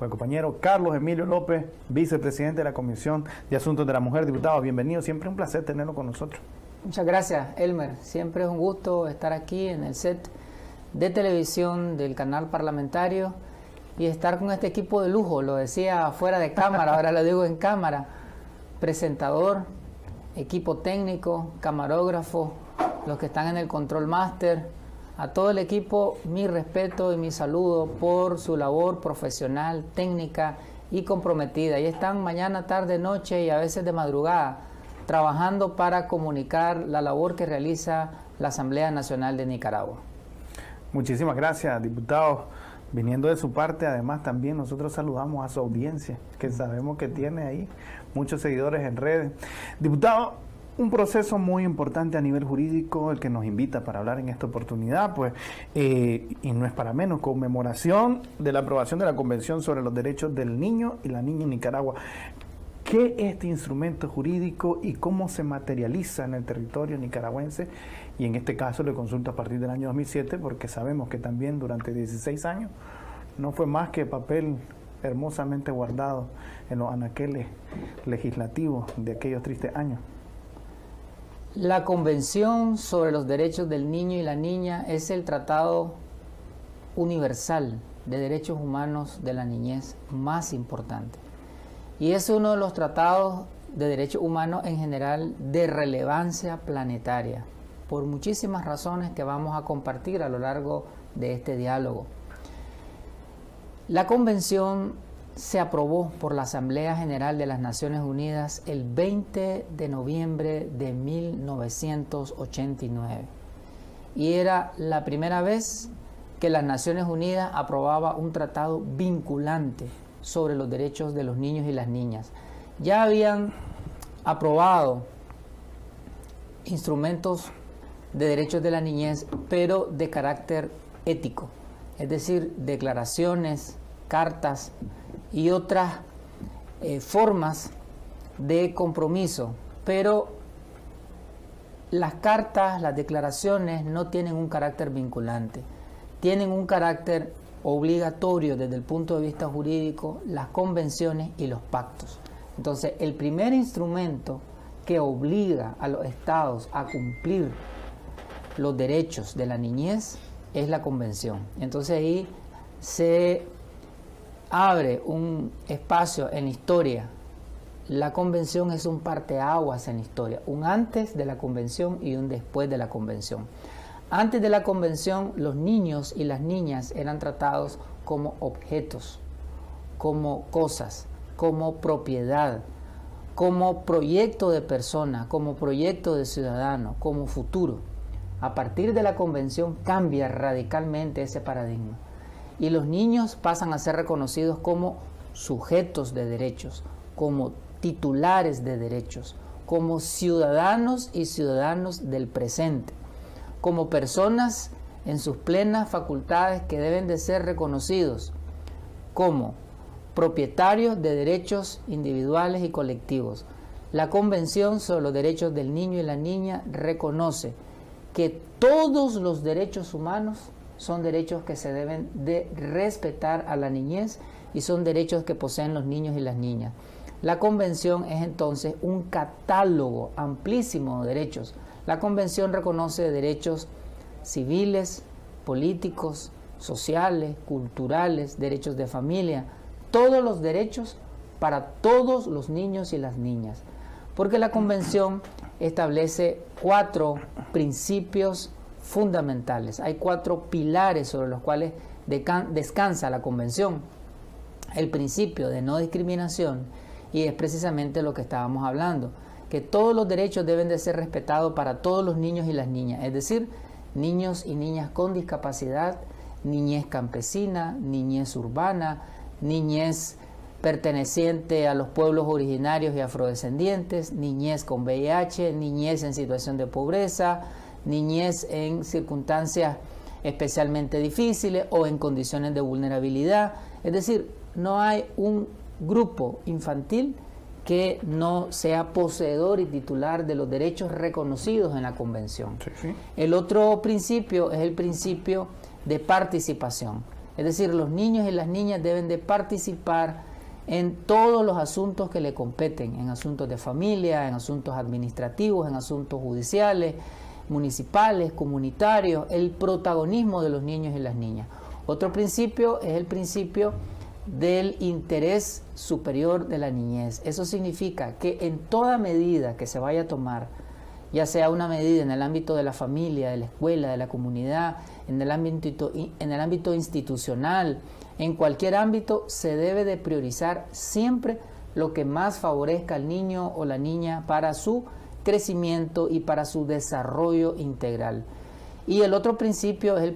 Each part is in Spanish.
con el compañero Carlos Emilio López, vicepresidente de la Comisión de Asuntos de la Mujer. Diputado, bienvenido, siempre un placer tenerlo con nosotros. Muchas gracias, Elmer. Siempre es un gusto estar aquí en el set de televisión del canal parlamentario y estar con este equipo de lujo. Lo decía fuera de cámara, ahora lo digo en cámara. Presentador, equipo técnico, camarógrafo, los que están en el control master. A todo el equipo, mi respeto y mi saludo por su labor profesional, técnica y comprometida. Y están mañana, tarde, noche y a veces de madrugada, trabajando para comunicar la labor que realiza la Asamblea Nacional de Nicaragua. Muchísimas gracias, diputado. Viniendo de su parte, además también nosotros saludamos a su audiencia, que sabemos que tiene ahí muchos seguidores en redes. Diputado, un proceso muy importante a nivel jurídico, el que nos invita para hablar en esta oportunidad, pues, y no es para menos, conmemoración de la aprobación de la Convención sobre los Derechos del Niño y la Niña en Nicaragua. ¿Qué es este instrumento jurídico y cómo se materializa en el territorio nicaragüense? Y en este caso le consulto a partir del año 2007, porque sabemos que también durante 16 años no fue más que papel hermosamente guardado en los anaqueles legislativos de aquellos tristes años. La Convención sobre los Derechos del Niño y la Niña es el tratado universal de derechos humanos de la niñez más importante. Y es uno de los tratados de derechos humanos en general de relevancia planetaria, por muchísimas razones que vamos a compartir a lo largo de este diálogo. La Convención se aprobó por la Asamblea General de las Naciones Unidas el 20 de noviembre de 1989 y era la primera vez que las Naciones Unidas aprobaba un tratado vinculante sobre los derechos de los niños y las niñas. Ya habían aprobado instrumentos de derechos de la niñez, pero de carácter ético, es decir, declaraciones, cartas y otras formas de compromiso, pero las cartas, las declaraciones no tienen un carácter vinculante, tienen un carácter obligatorio desde el punto de vista jurídico, las convenciones y los pactos. Entonces, el primer instrumento que obliga a los estados a cumplir los derechos de la niñez es la convención. Entonces ahí se abre un espacio en la historia. La convención es un parteaguas en la historia, un antes de la convención y un después de la convención. Antes de la convención, los niños y las niñas eran tratados como objetos, como cosas, como propiedad, como proyecto de persona, como proyecto de ciudadano, como futuro. A partir de la convención cambia radicalmente ese paradigma y los niños pasan a ser reconocidos como sujetos de derechos, como titulares de derechos, como ciudadanos y ciudadanos del presente, como personas en sus plenas facultades que deben de ser reconocidos como propietarios de derechos individuales y colectivos. La Convención sobre los Derechos del Niño y la Niña reconoce que todos los derechos humanos son derechos que se deben de respetar a la niñez y son derechos que poseen los niños y las niñas. La Convención es entonces un catálogo amplísimo de derechos. La Convención reconoce derechos civiles, políticos, sociales, culturales, derechos de familia, todos los derechos para todos los niños y las niñas, porque la Convención establece 4 principios fundamentales. Hay 4 pilares sobre los cuales descansa la Convención. El principio de no discriminación, y es precisamente lo que estábamos hablando, que todos los derechos deben de ser respetados para todos los niños y las niñas, es decir, niños y niñas con discapacidad, niñez campesina, niñez urbana, niñez perteneciente a los pueblos originarios y afrodescendientes, niñez con VIH, niñez en situación de pobreza, niñez en circunstancias especialmente difíciles o en condiciones de vulnerabilidad. Es decir, no hay un grupo infantil que no sea poseedor y titular de los derechos reconocidos en la Convención. Sí, sí. El otro principio es el principio de participación. Es decir, los niños y las niñas deben de participar en todos los asuntos que le competen, en asuntos de familia, en asuntos administrativos, en asuntos judiciales, municipales, comunitarios, el protagonismo de los niños y las niñas. Otro principio es el principio del interés superior de la niñez. Eso significa que en toda medida que se vaya a tomar, ya sea una medida en el ámbito de la familia, de la escuela, de la comunidad, en el ámbito institucional, en cualquier ámbito, se debe de priorizar siempre lo que más favorezca al niño o la niña para su crecimiento y para su desarrollo integral. Y el otro principio es el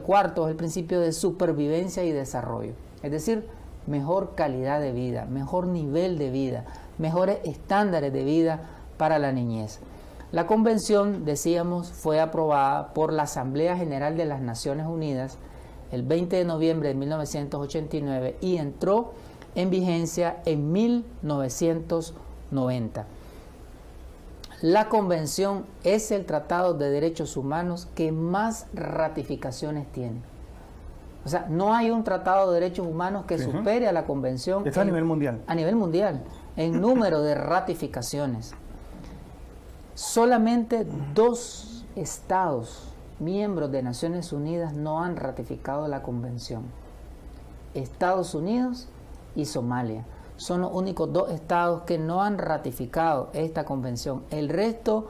cuarto, es el principio de supervivencia y desarrollo. Es decir, mejor calidad de vida, mejor nivel de vida, mejores estándares de vida para la niñez. La convención, decíamos, fue aprobada por la Asamblea General de las Naciones Unidas el 20 de noviembre de 1989 y entró en vigencia en 1990. La convención es el tratado de derechos humanos que más ratificaciones tiene. O sea, no hay un tratado de derechos humanos que supere a la convención. Está a nivel mundial. A nivel mundial, en número de ratificaciones. Solamente 2 estados miembros de Naciones Unidas no han ratificado la convención. Estados Unidos y Somalia. Son los únicos 2 estados que no han ratificado esta convención. El resto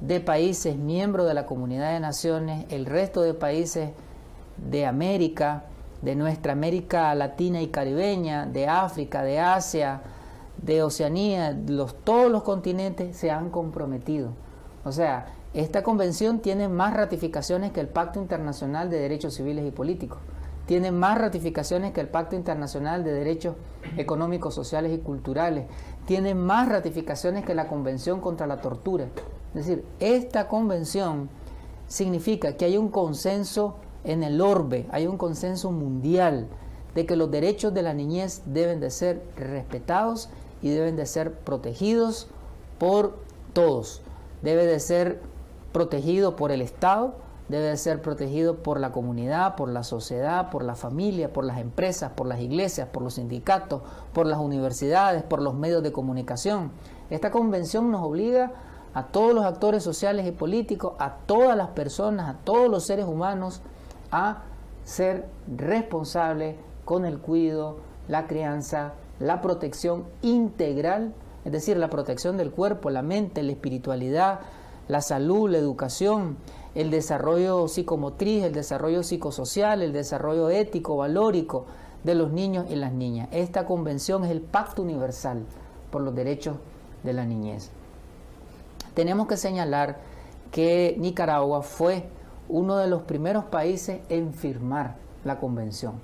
de países miembros de la Comunidad de Naciones, el resto de países de América, de nuestra América Latina y Caribeña, de África, de Asia, de Oceanía, todos los continentes se han comprometido. O sea, esta convención tiene más ratificaciones que el Pacto Internacional de Derechos Civiles y Políticos. Tiene más ratificaciones que el Pacto Internacional de Derechos Económicos, Sociales y Culturales. Tiene más ratificaciones que la Convención contra la Tortura. Es decir, esta convención significa que hay un consenso en el orbe, hay un consenso mundial de que los derechos de la niñez deben de ser respetados y deben de ser protegidos por todos. Debe de ser protegido por el Estado, debe de ser protegido por la comunidad, por la sociedad, por la familia, por las empresas, por las iglesias, por los sindicatos, por las universidades, por los medios de comunicación. Esta convención nos obliga a todos los actores sociales y políticos, a todas las personas, a todos los seres humanos, a ser responsables con el cuidado, la crianza, la protección integral, es decir, la protección del cuerpo, la mente, la espiritualidad, la salud, la educación, el desarrollo psicomotriz, el desarrollo psicosocial, el desarrollo ético, valórico de los niños y las niñas. Esta convención es el Pacto Universal por los Derechos de la Niñez. Tenemos que señalar que Nicaragua fue uno de los primeros países en firmar la convención.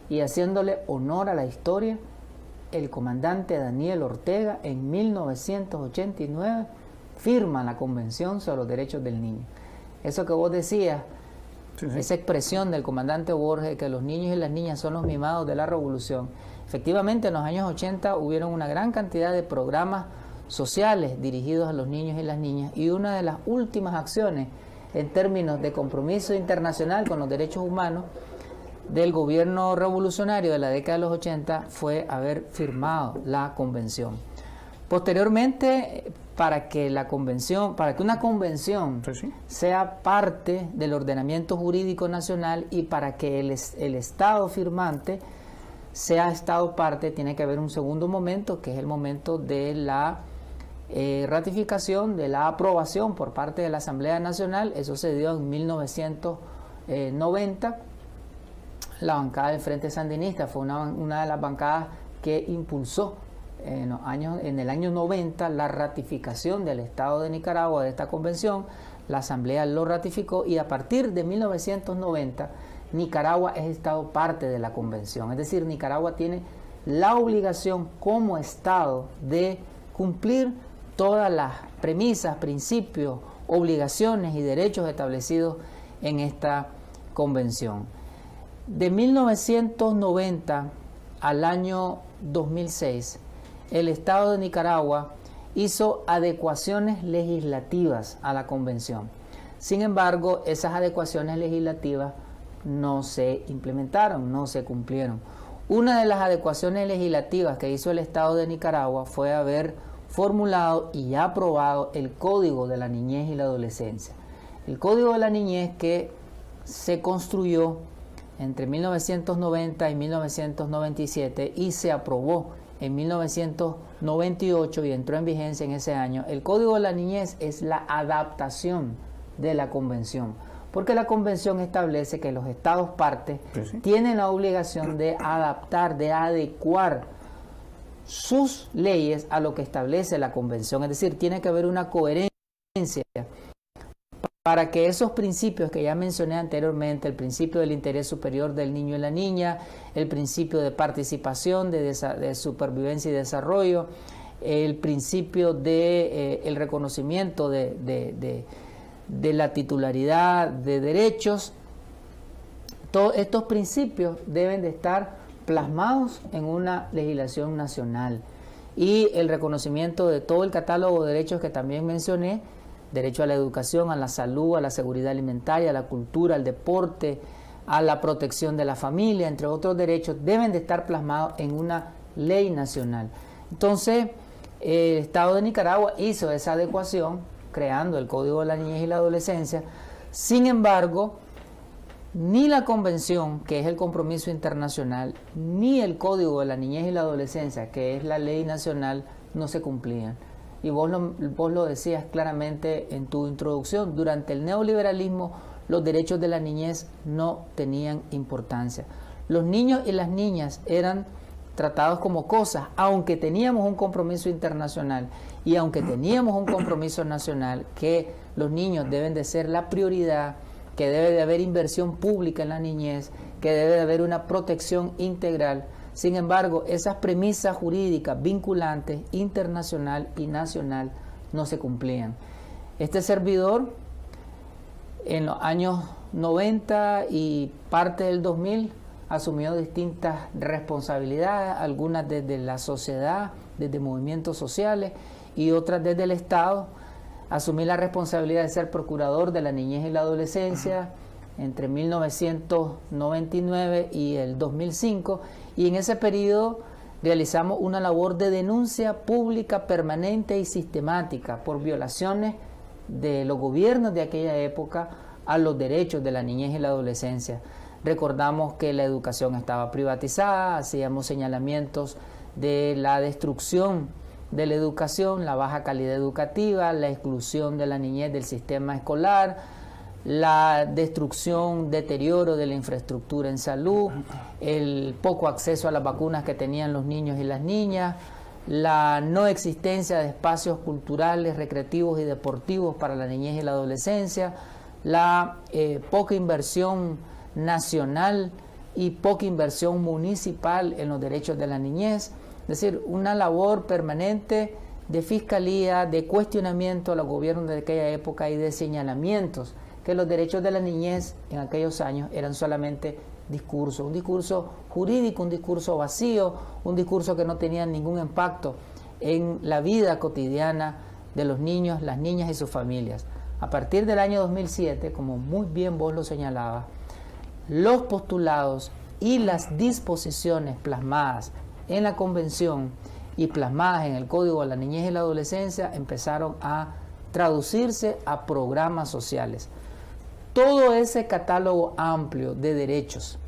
Y haciéndole honor a la historia, el comandante Daniel Ortega en 1989 firma la Convención sobre los Derechos del Niño. Eso que vos decías, esa expresión del comandante Borges, que los niños y las niñas son los mimados de la revolución. Efectivamente, en los años 80 hubieron una gran cantidad de programas sociales dirigidos a los niños y las niñas, y una de las últimas acciones en términos de compromiso internacional con los derechos humanos del gobierno revolucionario de la década de los 80 fue haber firmado la convención. Posteriormente, para que una convención sea parte del ordenamiento jurídico nacional y para que el Estado firmante sea Estado parte, tiene que haber un segundo momento, que es el momento de la ratificación, de la aprobación por parte de la Asamblea Nacional. Eso se dio en 1990. La bancada del Frente Sandinista fue una de las bancadas que impulsó en el año 90 la ratificación del Estado de Nicaragua de esta convención. La Asamblea lo ratificó y a partir de 1990 Nicaragua es Estado parte de la convención. Es decir, Nicaragua tiene la obligación como Estado de cumplir todas las premisas, principios, obligaciones y derechos establecidos en esta convención. De 1990 al año 2006, el Estado de Nicaragua hizo adecuaciones legislativas a la convención. Sin embargo, esas adecuaciones legislativas no se implementaron, no se cumplieron. Una de las adecuaciones legislativas que hizo el Estado de Nicaragua fue haber formulado y aprobado el Código de la Niñez y la Adolescencia. El Código de la Niñez que se construyó entre 1990 y 1997 y se aprobó en 1998 y entró en vigencia en ese año. El Código de la Niñez es la adaptación de la Convención, porque la Convención establece que los Estados partes tienen la obligación de adaptar, de adecuar sus leyes a lo que establece la Convención. Es decir, tiene que haber una coherencia para que esos principios que ya mencioné anteriormente, el principio del interés superior del niño y la niña, el principio de participación, de supervivencia y desarrollo, el principio de el reconocimiento de la titularidad de derechos, todos estos principios deben de estar plasmados en una legislación nacional, y el reconocimiento de todo el catálogo de derechos que también mencioné: derecho a la educación, a la salud, a la seguridad alimentaria, a la cultura, al deporte, a la protección de la familia, entre otros derechos, deben de estar plasmados en una ley nacional. Entonces, el Estado de Nicaragua hizo esa adecuación creando el Código de la Niñez y la Adolescencia. Sin embargo, ni la Convención, que es el compromiso internacional, ni el Código de la Niñez y la Adolescencia, que es la ley nacional, no se cumplían. Y vos lo decías claramente en tu introducción: durante el neoliberalismo los derechos de la niñez no tenían importancia. Los niños y las niñas eran tratados como cosas, aunque teníamos un compromiso internacional y aunque teníamos un compromiso nacional que los niños deben de ser la prioridad, que debe de haber inversión pública en la niñez, que debe de haber una protección integral. Sin embargo, esas premisas jurídicas vinculantes, internacional y nacional, no se cumplían. Este servidor, en los años 90 y parte del 2000, asumió distintas responsabilidades, algunas desde la sociedad, desde movimientos sociales, y otras desde el Estado. Asumí la responsabilidad de ser procurador de la niñez y la adolescencia entre 1999 y el 2005, y en ese periodo realizamos una labor de denuncia pública permanente y sistemática por violaciones de los gobiernos de aquella época a los derechos de la niñez y la adolescencia. Recordamos que la educación estaba privatizada, hacíamos señalamientos de la destrucción de la educación, la baja calidad educativa, la exclusión de la niñez del sistema escolar, la destrucción, deterioro de la infraestructura en salud, el poco acceso a las vacunas que tenían los niños y las niñas, la no existencia de espacios culturales, recreativos y deportivos para la niñez y la adolescencia, la poca inversión nacional y poca inversión municipal en los derechos de la niñez. Es decir, una labor permanente de fiscalía, de cuestionamiento a los gobiernos de aquella época y de señalamientos que los derechos de la niñez en aquellos años eran solamente discurso, un discurso jurídico, un discurso vacío, un discurso que no tenía ningún impacto en la vida cotidiana de los niños, las niñas y sus familias. A partir del año 2007, como muy bien vos lo señalabas, los postulados y las disposiciones plasmadas en la Convención y plasmadas en el Código de la Niñez y la Adolescencia empezaron a traducirse a programas sociales. Todo ese catálogo amplio de derechos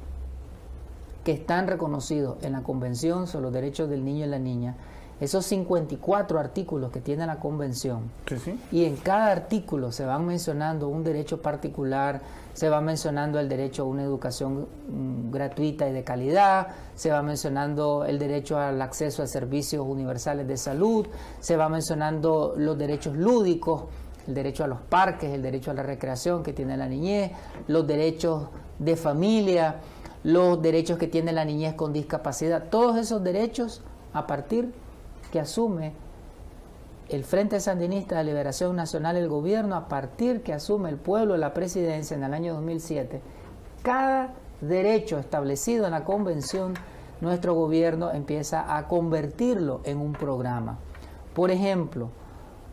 que están reconocidos en la Convención sobre los derechos del niño y la niña, esos 54 artículos que tiene la Convención, y en cada artículo se van mencionando un derecho particular, se va mencionando el derecho a una educación gratuita y de calidad, se va mencionando el derecho al acceso a servicios universales de salud, se va mencionando los derechos lúdicos, el derecho a los parques, el derecho a la recreación que tiene la niñez, los derechos de familia, los derechos que tiene la niñez con discapacidad, todos esos derechos a partir que asume el Frente Sandinista de Liberación Nacional, el gobierno, a partir que asume el pueblo la presidencia en el año 2007, cada derecho establecido en la Convención, nuestro gobierno empieza a convertirlo en un programa. Por ejemplo,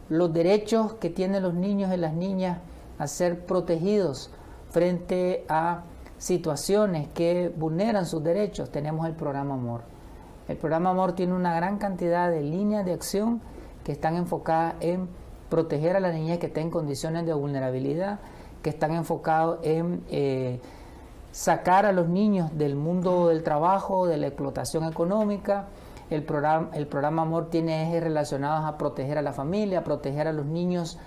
los derechos que tienen los niños y las niñas a ser protegidos frente a situaciones que vulneran sus derechos, tenemos el programa Amor. El programa Amor tiene una gran cantidad de líneas de acción que están enfocadas en proteger a la niñez que está en condiciones de vulnerabilidad, que están enfocados en sacar a los niños del mundo del trabajo, de la explotación económica. El programa Amor tiene ejes relacionados a proteger a la familia, a proteger a los niños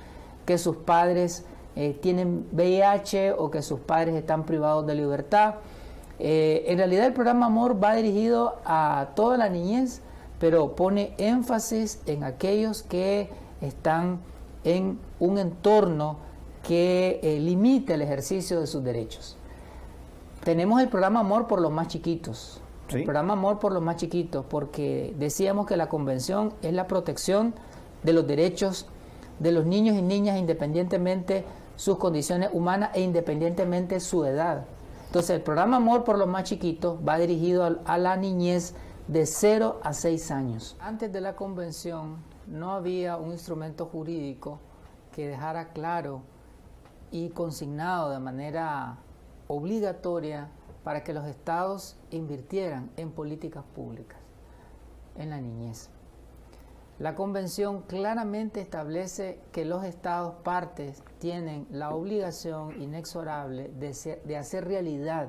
que sus padres tienen VIH o que sus padres están privados de libertad. En realidad el programa Amor va dirigido a toda la niñez, pero pone énfasis en aquellos que están en un entorno que limite el ejercicio de sus derechos. Tenemos el programa Amor por los más chiquitos. ¿Sí? El programa Amor por los más chiquitos, porque decíamos que la convención es la protección de los derechos de los niños y niñas independientemente sus condiciones humanas e independientemente su edad. Entonces el programa Amor por los más chiquitos va dirigido a la niñez de 0 a 6 años. Antes de la convención no había un instrumento jurídico que dejara claro y consignado de manera obligatoria para que los estados invirtieran en políticas públicas en la niñez. La convención claramente establece que los estados partes tienen la obligación inexorable de hacer realidad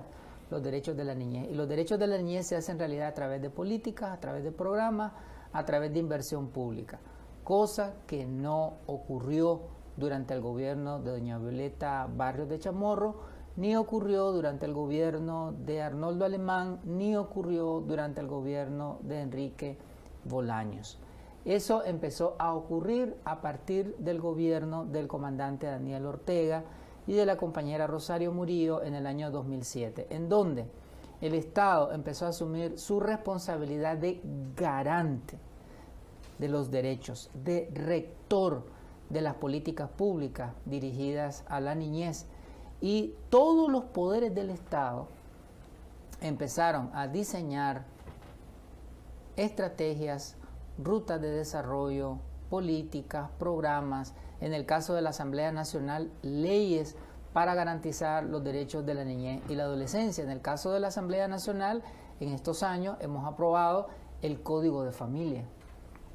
los derechos de la niñez. Y los derechos de la niñez se hacen realidad a través de políticas, a través de programas, a través de inversión pública. Cosa que no ocurrió durante el gobierno de doña Violeta Barrios de Chamorro, ni ocurrió durante el gobierno de Arnoldo Alemán, ni ocurrió durante el gobierno de Enrique Bolaños. Eso empezó a ocurrir a partir del gobierno del comandante Daniel Ortega y de la compañera Rosario Murillo en el año 2007, en donde el Estado empezó a asumir su responsabilidad de garante de los derechos, de rector de las políticas públicas dirigidas a la niñez. Y todos los poderes del Estado empezaron a diseñar estrategias, rutas de desarrollo, políticas, programas, en el caso de la Asamblea Nacional, leyes para garantizar los derechos de la niñez y la adolescencia. En el caso de la Asamblea Nacional, en estos años hemos aprobado el Código de Familia,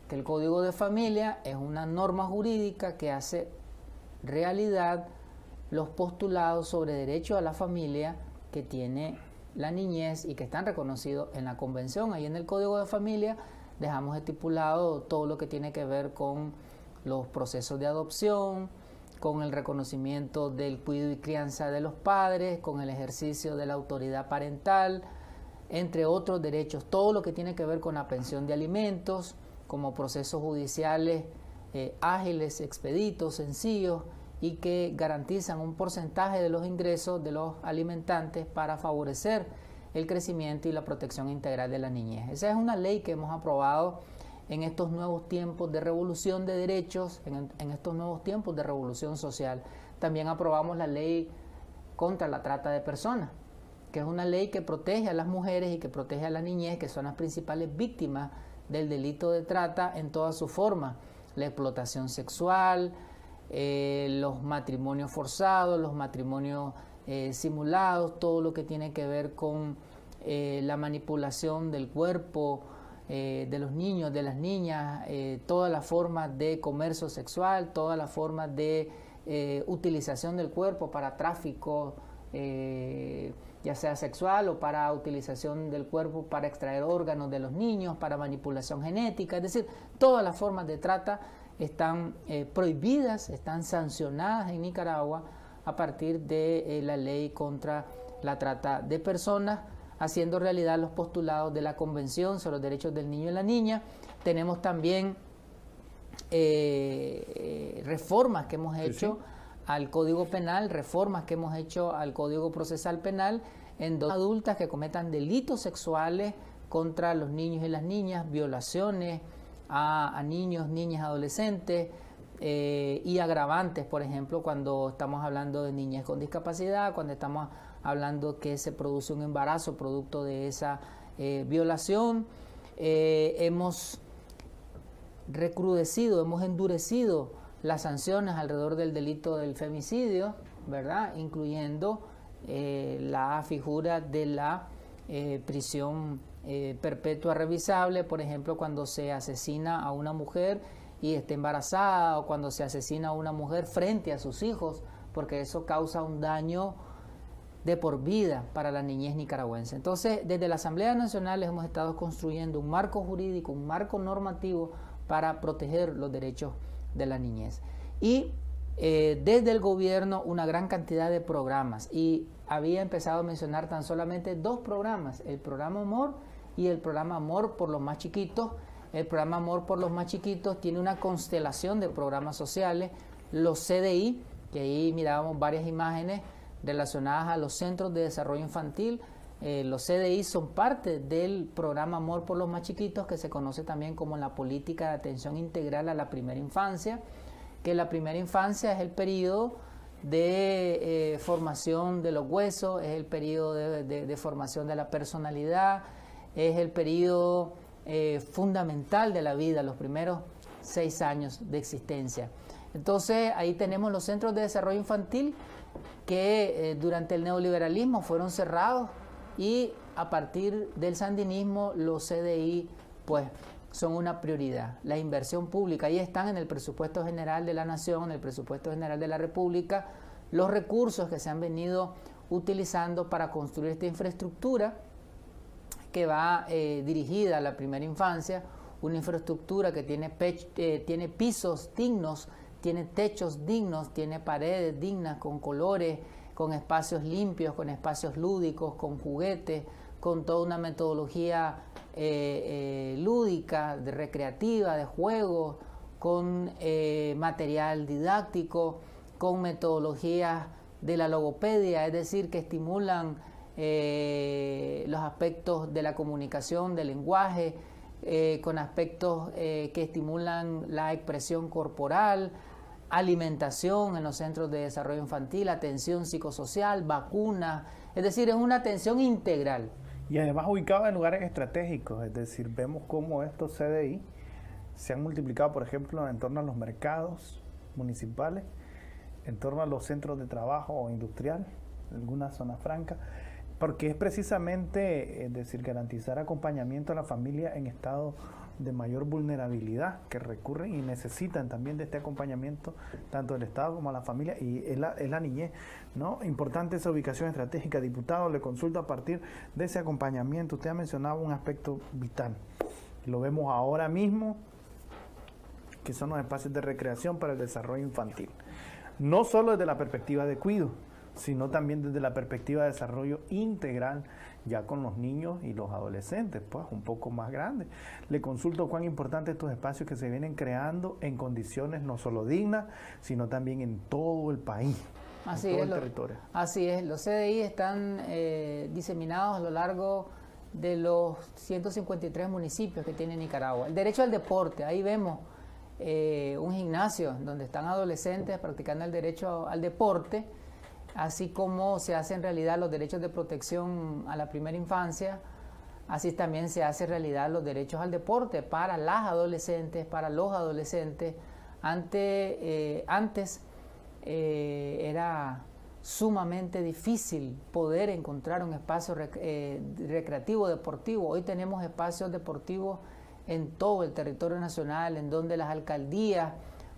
que el Código de Familia es una norma jurídica que hace realidad los postulados sobre derecho a la familia que tiene la niñez y que están reconocidos en la Convención. Ahí en el Código de Familia dejamos estipulado todo lo que tiene que ver con los procesos de adopción, con el reconocimiento del cuidado y crianza de los padres, con el ejercicio de la autoridad parental, entre otros derechos, todo lo que tiene que ver con la pensión de alimentos, como procesos judiciales ágiles, expeditos, sencillos, y que garantizan un porcentaje de los ingresos de los alimentantes para favorecer el crecimiento y la protección integral de la niñez. Esa es una ley que hemos aprobado en estos nuevos tiempos de revolución de derechos, en estos nuevos tiempos de revolución social. También aprobamos la ley contra la trata de personas, que es una ley que protege a las mujeres y que protege a la niñez, que son las principales víctimas del delito de trata en todas sus formas: la explotación sexual, los matrimonios forzados, los matrimonios simulados, todo lo que tiene que ver con la manipulación del cuerpo de los niños, de las niñas, todas las formas de comercio sexual, todas las formas de utilización del cuerpo para tráfico, ya sea sexual o para utilización del cuerpo para extraer órganos de los niños, para manipulación genética. Es decir, todas las formas de trata están prohibidas, están sancionadas en Nicaragua a partir de la ley contra la trata de personas, haciendo realidad los postulados de la Convención sobre los Derechos del Niño y la Niña. Tenemos también reformas que hemos hecho al Código Penal, reformas que hemos hecho al Código Procesal Penal, en donde adultas que cometan delitos sexuales contra los niños y las niñas, violaciones a niños, niñas, adolescentes, y agravantes, por ejemplo, cuando estamos hablando de niñez con discapacidad, cuando estamos hablando que se produce un embarazo producto de esa violación. Hemos recrudecido, hemos endurecido las sanciones alrededor del delito del femicidio, ¿verdad? Incluyendo la figura de la prisión perpetua revisable, por ejemplo, cuando se asesina a una mujer y está embarazada, o cuando se asesina a una mujer frente a sus hijos, porque eso causa un daño de por vida para la niñez nicaragüense. Entonces, desde la Asamblea Nacional hemos estado construyendo un marco jurídico, un marco normativo para proteger los derechos de la niñez. Y desde el gobierno una gran cantidad de programas, y había empezado a mencionar tan solamente 2 programas, el programa Amor y el programa Amor por los más chiquitos. El programa Amor por los más chiquitos tiene una constelación de programas sociales, los CDI, que ahí mirábamos varias imágenes relacionadas a los centros de desarrollo infantil. Los CDI son parte del programa Amor por los más chiquitos, que se conoce también como la política de atención integral a la primera infancia, que la primera infancia es el periodo de formación de los huesos, es el periodo de formación de la personalidad, es el periodo fundamental de la vida, los primeros 6 años de existencia. Entonces ahí tenemos los centros de desarrollo infantil que durante el neoliberalismo fueron cerrados, y a partir del sandinismo los CDI pues son una prioridad. La inversión pública, ahí están en el presupuesto general de la Nación, en el presupuesto general de la República, los recursos que se han venido utilizando para construir esta infraestructura que va dirigida a la primera infancia, una infraestructura que tiene pisos dignos, tiene techos dignos, tiene paredes dignas, con colores, con espacios limpios, con espacios lúdicos, con juguetes, con toda una metodología lúdica, recreativa, de juegos, con material didáctico, con metodologías de la logopedia, es decir, que estimulan los aspectos de la comunicación, del lenguaje, con aspectos que estimulan la expresión corporal, alimentación en los centros de desarrollo infantil, atención psicosocial, vacunas, es decir, es una atención integral. Y además ubicado en lugares estratégicos, es decir, vemos cómo estos CDI se han multiplicado, por ejemplo, en torno a los mercados municipales, en torno a los centros de trabajo o industrial, en alguna zona franca, porque es precisamente, es decir, garantizar acompañamiento a la familia en estado de mayor vulnerabilidad, que recurren y necesitan también de este acompañamiento tanto del Estado como a la familia, y es la niñez, ¿no? Importante esa ubicación estratégica. Diputado, le consulto a partir de ese acompañamiento. Usted ha mencionado un aspecto vital, lo vemos ahora mismo, que son los espacios de recreación para el desarrollo infantil, no solo desde la perspectiva de cuidado, sino también desde la perspectiva de desarrollo integral, ya con los niños y los adolescentes, pues un poco más grandes. Le consulto cuán importantes estos espacios que se vienen creando en condiciones no solo dignas, sino también en todo el país, en todo el territorio. Así es, los CDI están diseminados a lo largo de los 153 municipios que tiene Nicaragua. El derecho al deporte, ahí vemos un gimnasio donde están adolescentes practicando el derecho al deporte, así como se hacen realidad los derechos de protección a la primera infancia, así también se hace realidad los derechos al deporte para las adolescentes, para los adolescentes. Antes era sumamente difícil poder encontrar un espacio recreativo, deportivo. Hoy tenemos espacios deportivos en todo el territorio nacional, en donde las alcaldías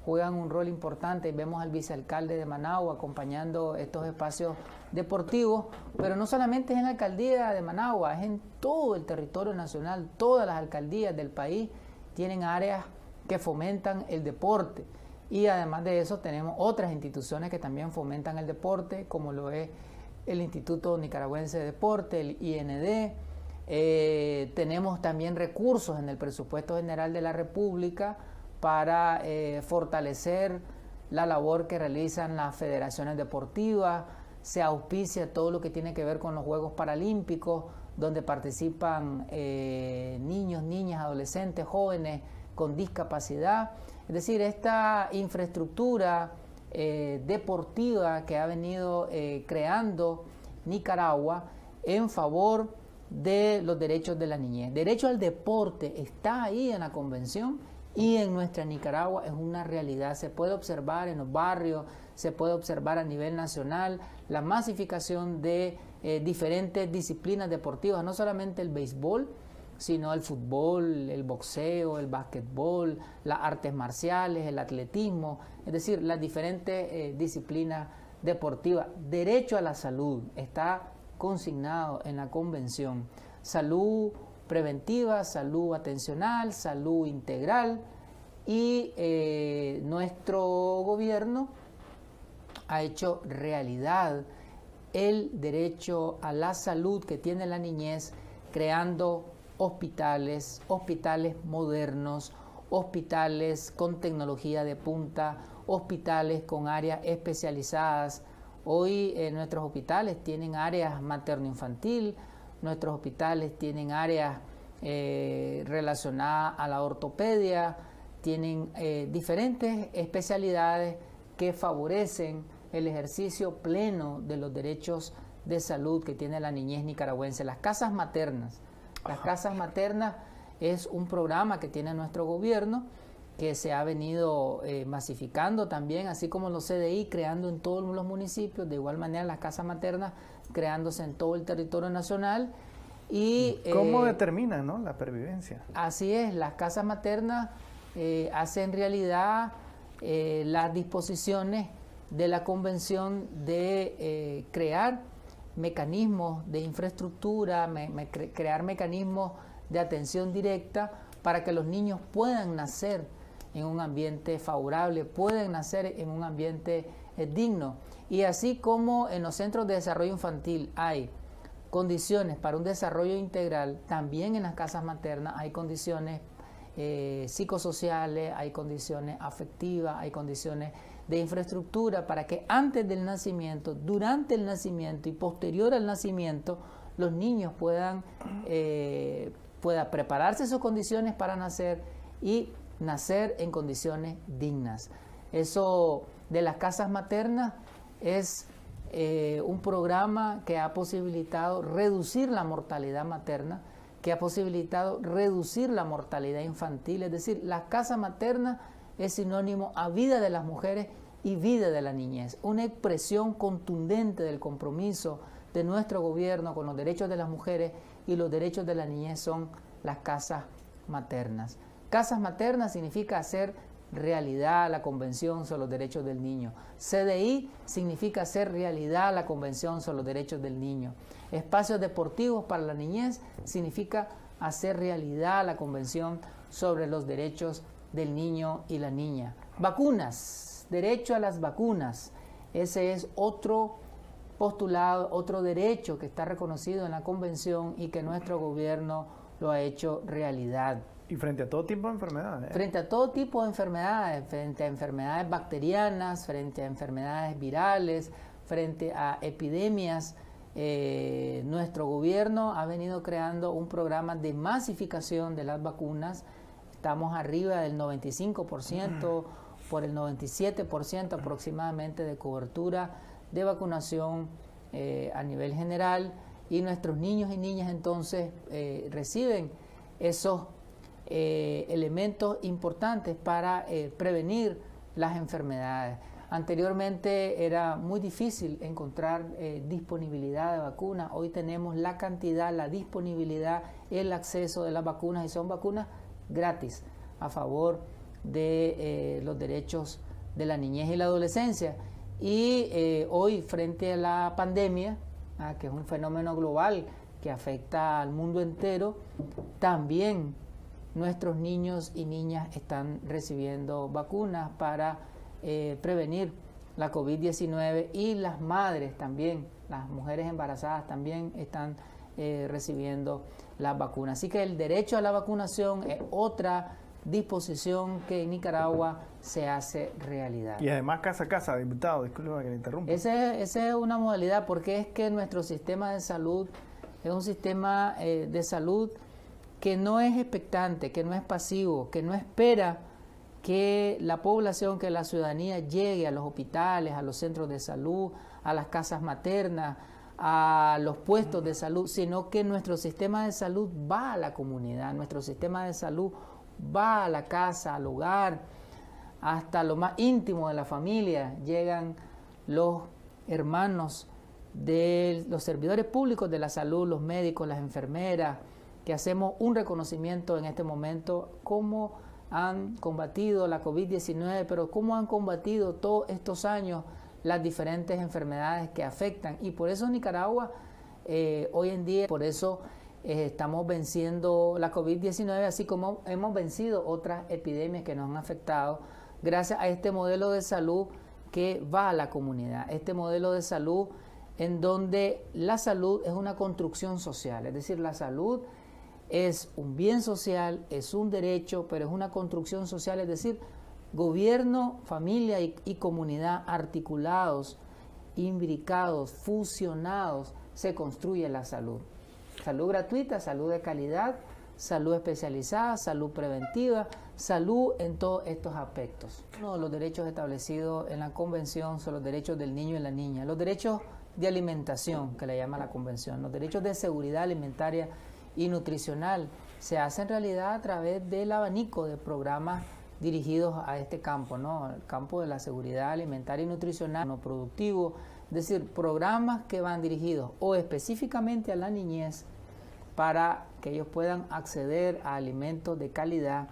juegan un rol importante. Vemos al vicealcalde de Managua acompañando estos espacios deportivos, pero no solamente es en la alcaldía de Managua, es en todo el territorio nacional. Todas las alcaldías del país tienen áreas que fomentan el deporte, y además de eso tenemos otras instituciones que también fomentan el deporte, como lo es el Instituto Nicaragüense de Deporte, el IND. Tenemos también recursos en el presupuesto general de la República para fortalecer la labor que realizan las federaciones deportivas. Se auspicia todo lo que tiene que ver con los Juegos Paralímpicos, donde participan niños, niñas, adolescentes, jóvenes con discapacidad. Es decir, esta infraestructura deportiva que ha venido creando Nicaragua en favor de los derechos de la niñez. Derecho al deporte está ahí en la Convención, y en nuestra Nicaragua es una realidad. Se puede observar en los barrios, se puede observar a nivel nacional la masificación de diferentes disciplinas deportivas, no solamente el béisbol, sino el fútbol, el boxeo, el básquetbol, las artes marciales, el atletismo, es decir, las diferentes disciplinas deportivas. Derecho a la salud está consignado en la Convención. Salud preventiva, salud atencional, salud integral, y nuestro gobierno ha hecho realidad el derecho a la salud que tiene la niñez, creando hospitales modernos, hospitales con tecnología de punta, hospitales con áreas especializadas. Hoy nuestros hospitales tienen áreas materno-infantil, nuestros hospitales tienen áreas relacionadas a la ortopedia, tienen diferentes especialidades que favorecen el ejercicio pleno de los derechos de salud que tiene la niñez nicaragüense. Las casas maternas. Las casas maternas es un programa que tiene nuestro gobierno, que se ha venido masificando también, así como los CDI, creando en todos los municipios, de igual manera las casas maternas creándose en todo el territorio nacional. Y ¿cómo determinan, no, la pervivencia? Así es, las casas maternas hacen realidad las disposiciones de la Convención de crear mecanismos de infraestructura, crear mecanismos de atención directa para que los niños puedan nacer en un ambiente favorable, pueden nacer en un ambiente digno. Y así como en los centros de desarrollo infantil hay condiciones para un desarrollo integral, también en las casas maternas hay condiciones psicosociales, hay condiciones afectivas, hay condiciones de infraestructura para que antes del nacimiento, durante el nacimiento y posterior al nacimiento, los niños puedan prepararse sus condiciones para nacer y nacer en condiciones dignas. Eso de las casas maternas es un programa que ha posibilitado reducir la mortalidad materna, que ha posibilitado reducir la mortalidad infantil. Es decir, la casa materna es sinónimo a vida de las mujeres y vida de la niñez. Una expresión contundente del compromiso de nuestro gobierno con los derechos de las mujeres y los derechos de la niñez son las casas maternas. Casas maternas significa hacer realidad la Convención sobre los Derechos del Niño. CDI significa hacer realidad la Convención sobre los Derechos del Niño. Espacios deportivos para la niñez significa hacer realidad la Convención sobre los Derechos del Niño y la Niña. Vacunas, derecho a las vacunas. Ese es otro postulado, otro derecho que está reconocido en la Convención y que nuestro gobierno lo ha hecho realidad. Y frente a todo tipo de enfermedades. Frente a todo tipo de enfermedades, frente a enfermedades bacterianas, frente a enfermedades virales, frente a epidemias, nuestro gobierno ha venido creando un programa de masificación de las vacunas. Estamos arriba del 95%, por el 97% aproximadamente de cobertura de vacunación a nivel general, y nuestros niños y niñas entonces reciben esos elementos importantes para prevenir las enfermedades. Anteriormente era muy difícil encontrar disponibilidad de vacunas. Hoy tenemos la cantidad, la disponibilidad, el acceso de las vacunas, y son vacunas gratis a favor de los derechos de la niñez y la adolescencia. Y hoy, frente a la pandemia, que es un fenómeno global que afecta al mundo entero, también nuestros niños y niñas están recibiendo vacunas para prevenir la COVID-19, y las madres también, las mujeres embarazadas también están recibiendo las vacunas. Así que el derecho a la vacunación es otra disposición que en Nicaragua se hace realidad. Y además casa a casa, diputado, disculpe que le interrumpa. Esa es una modalidad, porque es que nuestro sistema de salud es un sistema de salud que no es expectante, que no es pasivo, que no espera que la población, que la ciudadanía llegue a los hospitales, a los centros de salud, a las casas maternas, a los puestos de salud, sino que nuestro sistema de salud va a la comunidad, nuestro sistema de salud va a la casa, al hogar, hasta lo más íntimo de la familia. Llegan los hermanos de los servidores públicos de la salud, los médicos, las enfermeras, que hacemos un reconocimiento en este momento, cómo han combatido la COVID-19, pero cómo han combatido todos estos años las diferentes enfermedades que afectan. Y por eso Nicaragua, hoy en día, por eso estamos venciendo la COVID-19, así como hemos vencido otras epidemias que nos han afectado, gracias a este modelo de salud que va a la comunidad, este modelo de salud en donde la salud es una construcción social, es decir, la salud es un bien social, es un derecho, pero es una construcción social, es decir, gobierno, familia y comunidad articulados, imbricados, fusionados, se construye la salud. Salud gratuita, salud de calidad, salud especializada, salud preventiva, salud en todos estos aspectos. Uno de los derechos establecidos en la Convención son los derechos del niño y la niña, los derechos de alimentación, que le llama la Convención, los derechos de seguridad alimentaria y nutricional, se hacen realidad a través del abanico de programas dirigidos a este campo, ¿no? El campo de la seguridad alimentaria y nutricional, no productivo, es decir, programas que van dirigidos o específicamente a la niñez para que ellos puedan acceder a alimentos de calidad,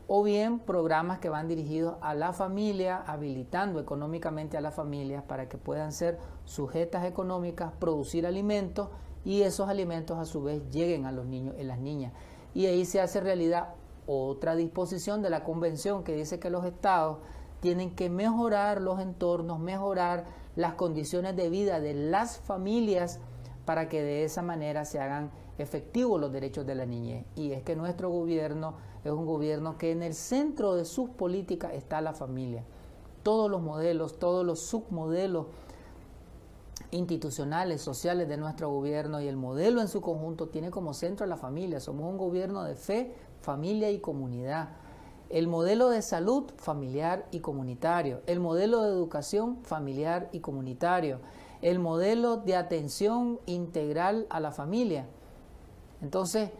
o bien programas que van dirigidos a la familia, habilitando económicamente a las familias para que puedan ser sujetas económicas, producir alimentos y esos alimentos a su vez lleguen a los niños y las niñas. Y ahí se hace realidad otra disposición de la Convención que dice que los estados tienen que mejorar los entornos, mejorar las condiciones de vida de las familias para que de esa manera se hagan efectivos los derechos de la niñez. Y es que nuestro gobierno es un gobierno que en el centro de sus políticas está la familia. Todos los modelos, todos los submodelos institucionales, sociales de nuestro gobierno y el modelo en su conjunto tiene como centro a la familia. Somos un gobierno de fe, familia y comunidad. El modelo de salud familiar y comunitario, el modelo de educación familiar y comunitario, el modelo de atención integral a la familia. Entonces,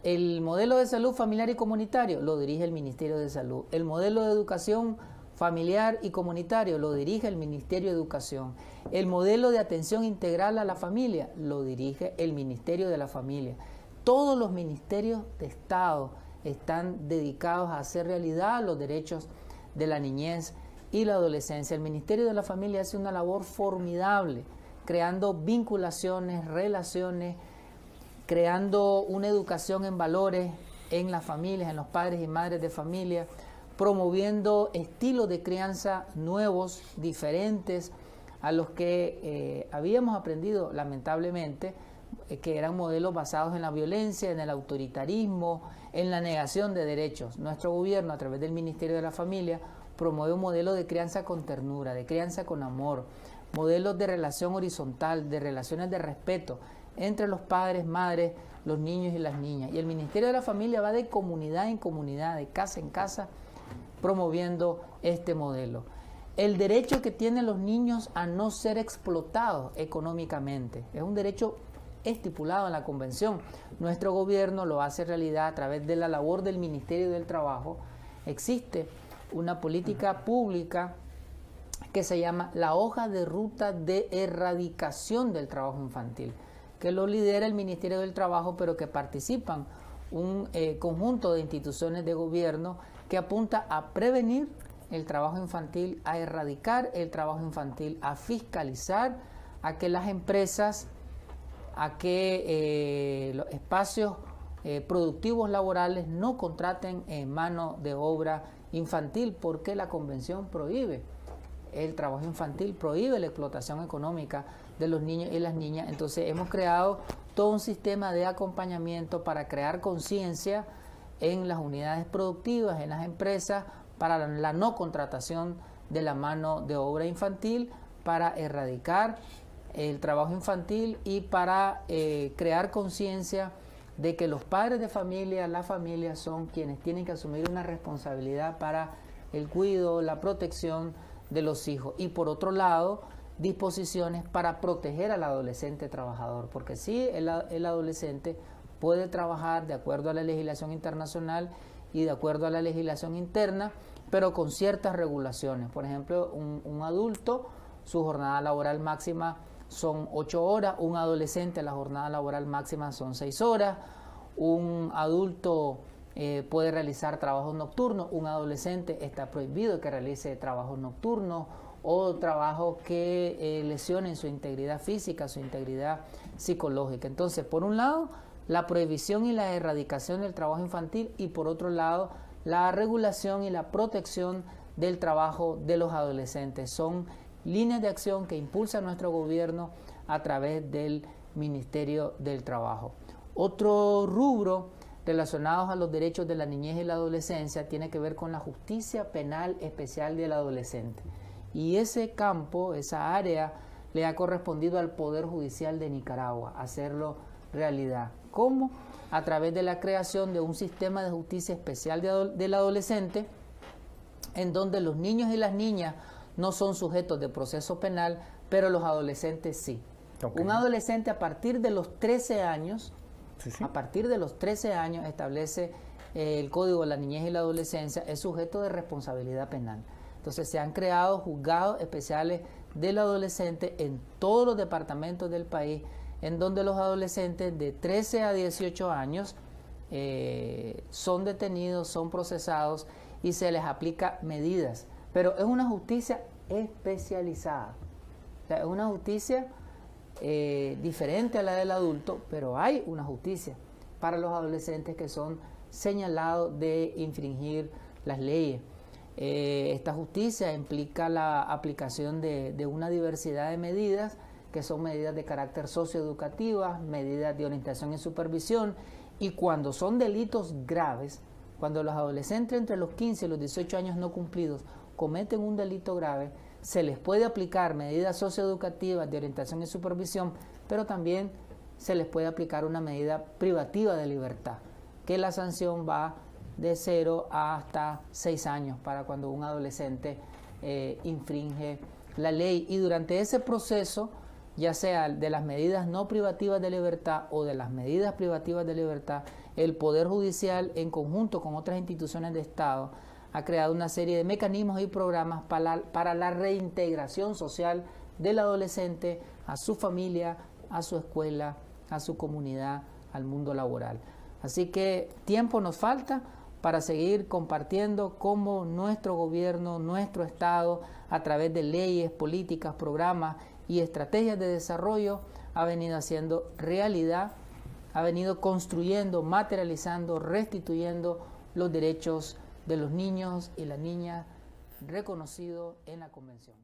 el modelo de salud familiar y comunitario lo dirige el Ministerio de Salud. El modelo de educación familiar y comunitario lo dirige el Ministerio de Educación. El modelo de atención integral a la familia lo dirige el Ministerio de la Familia. Todos los ministerios de Estado están dedicados a hacer realidad los derechos de la niñez y la adolescencia. El Ministerio de la Familia hace una labor formidable, creando vinculaciones, relaciones, creando una educación en valores en las familias, en los padres y madres de familia, promoviendo estilos de crianza nuevos, diferentes a los que habíamos aprendido lamentablemente, que eran modelos basados en la violencia, en el autoritarismo, en la negación de derechos. Nuestro gobierno, a través del Ministerio de la Familia, promueve un modelo de crianza con ternura, de crianza con amor, modelos de relación horizontal, de relaciones de respeto entre los padres, madres, los niños y las niñas. Y el Ministerio de la Familia va de comunidad en comunidad, de casa en casa, promoviendo este modelo. El derecho que tienen los niños a no ser explotados económicamente es un derecho estipulado en la Convención. Nuestro gobierno lo hace realidad a través de la labor del Ministerio del Trabajo. Existe una política pública que se llama la hoja de ruta de erradicación del trabajo infantil, que lo lidera el Ministerio del Trabajo, pero que participan un conjunto de instituciones de gobierno que apunta a prevenir el trabajo infantil, a erradicar el trabajo infantil, a fiscalizar a que las empresas, a que los espacios productivos laborales no contraten mano de obra infantil, porque la Convención prohíbe el trabajo infantil, prohíbe la explotación económica de los niños y las niñas. Entonces hemos creado todo un sistema de acompañamiento para crear conciencia en las unidades productivas, en las empresas, para la no contratación de la mano de obra infantil, para erradicar el trabajo infantil y para crear conciencia de que los padres de familia, las familias son quienes tienen que asumir una responsabilidad para el cuidado, la protección de los hijos. Y por otro lado, disposiciones para proteger al adolescente trabajador, porque sí, el adolescente puede trabajar de acuerdo a la legislación internacional y de acuerdo a la legislación interna, pero con ciertas regulaciones. Por ejemplo, un adulto, su jornada laboral máxima son 8 horas, un adolescente, la jornada laboral máxima son 6 horas, un adulto puede realizar trabajos nocturnos, un adolescente está prohibido que realice trabajos nocturnos o trabajos que lesionen su integridad física, su integridad psicológica. Entonces, por un lado, la prohibición y la erradicación del trabajo infantil y por otro lado, la regulación y la protección del trabajo de los adolescentes. Son líneas de acción que impulsa nuestro gobierno a través del Ministerio del Trabajo. Otro rubro relacionado a los derechos de la niñez y la adolescencia tiene que ver con la justicia penal especial del adolescente. Y ese campo, esa área, le ha correspondido al Poder Judicial de Nicaragua hacerlo realidad. ¿Cómo? A través de la creación de un sistema de justicia especial del adolescente, en donde los niños y las niñas no son sujetos de proceso penal, pero los adolescentes sí. Okay. Un adolescente a partir de los 13 años, a partir de los 13 años establece el Código de la Niñez y la Adolescencia, es sujeto de responsabilidad penal. Entonces se han creado juzgados especiales del adolescente en todos los departamentos del país, en donde los adolescentes de 13 a 18 años son detenidos, son procesados y se les aplica medidas. Pero es una justicia especializada. O sea, es una justicia diferente a la del adulto, pero hay una justicia para los adolescentes que son señalados de infringir las leyes. Esta justicia implica la aplicación de una diversidad de medidas, que son medidas de carácter socioeducativas, medidas de orientación y supervisión, y cuando son delitos graves, cuando los adolescentes entre los 15 y los 18 años no cumplidos cometen un delito grave, se les puede aplicar medidas socioeducativas de orientación y supervisión, pero también se les puede aplicar una medida privativa de libertad, que la sanción va de 0 hasta 6 años para cuando un adolescente infringe la ley. Y durante ese proceso, ya sea de las medidas no privativas de libertad o de las medidas privativas de libertad, el Poder Judicial, en conjunto con otras instituciones de Estado, ha creado una serie de mecanismos y programas para la reintegración social del adolescente a su familia, a su escuela, a su comunidad, al mundo laboral. Así que tiempo nos falta para seguir compartiendo cómo nuestro gobierno, nuestro Estado, a través de leyes, políticas, programas y estrategias de desarrollo, ha venido haciendo realidad, ha venido construyendo, materializando, restituyendo los derechos de los niños y las niñas reconocidos en la Convención.